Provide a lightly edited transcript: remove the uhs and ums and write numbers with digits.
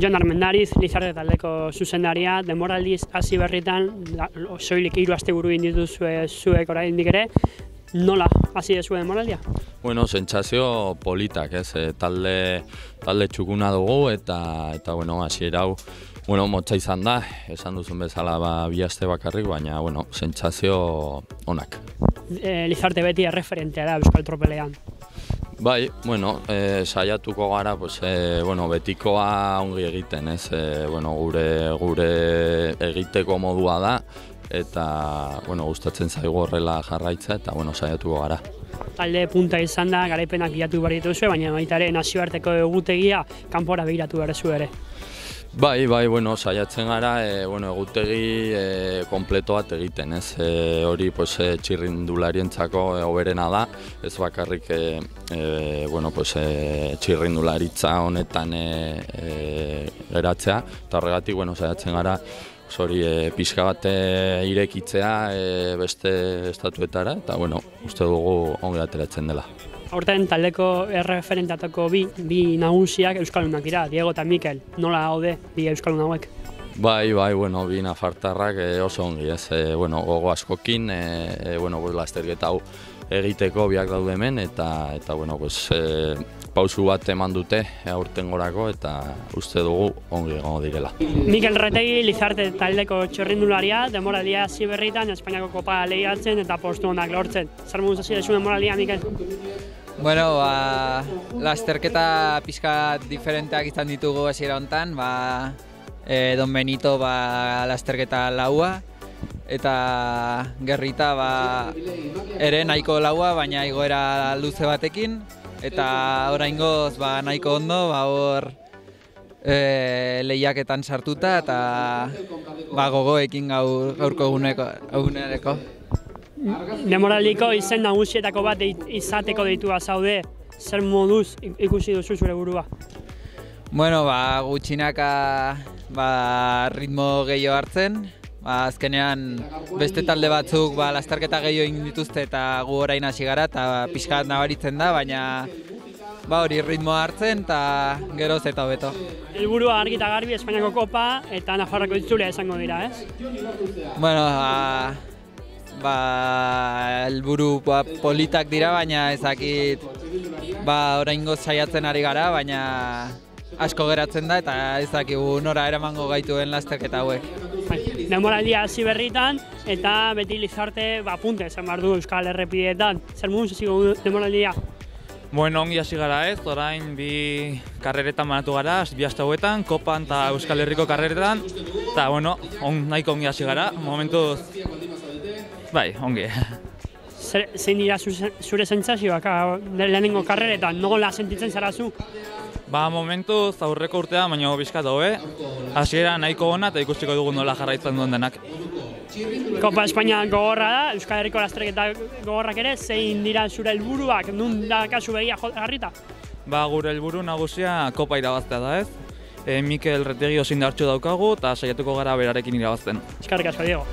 Jon Armendariz, Lizarte taldeko zuzendaria, denboraldiz hasi berritan, soilik 3 asteburu egin dituzue zuek oraindik ere, nola hasi duzue denboraldia? Bueno, sentsazio politak, ez? Talde txukuna dugu eta bueno, hasiera hau motza izan da, esan duzun bezala 2 aste bakarrik, baina bueno, sentsazio onak. Lizarte beti erreferentea da Euskal Tropelean. Bai, bueno, saiatuko gara, betikoa ongi egiten, ez? Gure egiteko modua da, eta gustatzen zaigu horrela jarraitza, eta saiatuko gara. Talde punta izan da, garaipenak bilatu behar dituzue, baina baita ere nazioarteko egutegia kanpora begiratu behar zu ere. Bai, saiatzen gara, egutegi kompleto bat egiten, ez? Hori txirrindularientzako hoberena da, ez bakarrik txirrindularitza honetan geratzea, eta horregatik saiatzen gara hori pixka bat irekitzea beste estatuetara, eta uste dugu ongi ateratzen dela. Aurten taldeko erreferentatako bi nagusiak euskaldunak dira, Diego eta Mikel. Nola gaude bi euskaldun hauek? Bai, bi nafartarrak oso ongi, ez? Gogo askokin, lasterketa hau egiteko biak daude hemen, eta pausu bat eman dute aurtengorako, eta uste dugu ongi egongo direla. Mikel Retegi, Lizarte taldeko txirrindularia, denboraldia hasi berritan, Espainiako Kopa lehiatzen eta postu onak lortzen. Zer moduz hasi dezu denboraldia, Mikel? Bueno, lasterketa pixka diferenteak izan ditugu hasiera honetan, Don Benito lasterketa laua, eta Gerrita ere nahiko laua, baina igoera luze batekin, eta oraingoz nahiko ondo, hor lehiaketan sartuta, eta gogoekin gaurko egunereko. Denboraldiko izen nagusietako bat izateko deitua zaude, zer moduz ikusi duzu zure burua? Bueno, gutxinaka ritmo gehiago hartzen, azkenean beste talde batzuk lasterketa gehiago egin dituzte eta gu orain hasi gara eta pixka bat nabaritzen da, baina hori ritmoa hartzen eta geroz eta hobeto. Helburua argi eta garbi Espainiako Kopa eta Nafarroako itzulea izango dira, ez? Bueno, helburu politak dira, baina ezakit oraingoz saiatzen ari gara, baina asko geratzen da eta ezakigu nora eramango gaituen lasterketa hauek. Denboraldia hasi berritan eta beti Lizarte punte esan behar du Euskal Errepideetan. Zer moduz hasiko denboraldia? Bueno, ongi hasi gara ez, orain 2 karreretan banatu gara, 2 aste hauetan, Kopan eta Euskal Herriko karreretan, eta nahiko ongi hasi gara, momentuz, ongi. Zein dira zure sentsazioak lehenengo karreretan, nola sentitzen zara zu? Momentuz aurreko urtea, baina bizkat hobe, hasiera nahiko ona eta ikustiko dugu nola jarraitzen duen denak. Kopa Espainia gogorra da, Euskal Herriko lasterketa gogorrak ere, zein dira zure helburuak, nun da kasu begia jarrita? Gure helburu nagusia Kopa irabaztea da ez. Mikel Retegi oso indartsu daukagu eta saiatuko gara berarekin irabazten. Eskerrik asko, Diego.